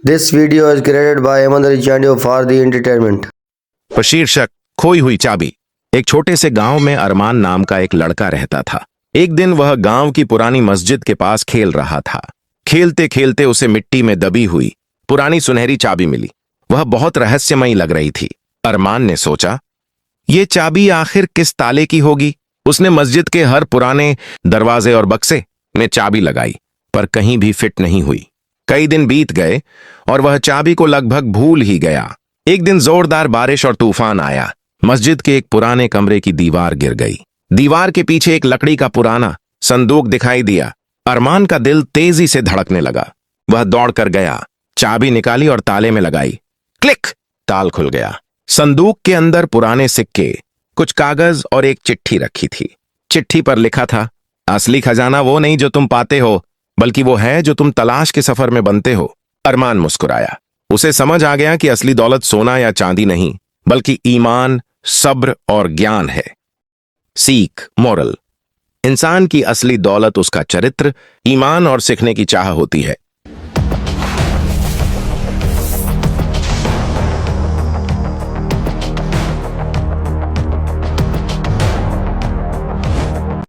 This video is created by Amandari Chandio for the entertainment. शीर्षक खोई हुई चाबी। एक छोटे से गांव में अरमान नाम का एक लड़का रहता था। एक दिन वह गांव की पुरानी मस्जिद के पास खेल रहा था। खेलते खेलते उसे मिट्टी में दबी हुई पुरानी सुनहरी चाबी मिली। वह बहुत रहस्यमयी लग रही थी। अरमान ने सोचा, ये चाबी आखिर किस ताले की होगी? उसने मस्जिद के हर पुराने दरवाजे और बक्से में चाबी लगाई, पर कहीं भी फिट नहीं हुई। कई दिन बीत गए और वह चाबी को लगभग भूल ही गया। एक दिन जोरदार बारिश और तूफान आया। मस्जिद के एक पुराने कमरे की दीवार गिर गई। दीवार के पीछे एक लकड़ी का पुराना संदूक दिखाई दिया। अरमान का दिल तेजी से धड़कने लगा। वह दौड़कर गया, चाबी निकाली और ताले में लगाई। क्लिक! ताल खुल गया। संदूक के अंदर पुराने सिक्के, कुछ कागज और एक चिट्ठी रखी थी। चिट्ठी पर लिखा था, असली खजाना वो नहीं जो तुम पाते हो, बल्कि वो है जो तुम तलाश के सफर में बनते हो। अरमान मुस्कुराया। उसे समझ आ गया कि असली दौलत सोना या चांदी नहीं, बल्कि ईमान, सब्र और ज्ञान है। सीख, मोरल: इंसान की असली दौलत उसका चरित्र, ईमान और सीखने की चाह होती है।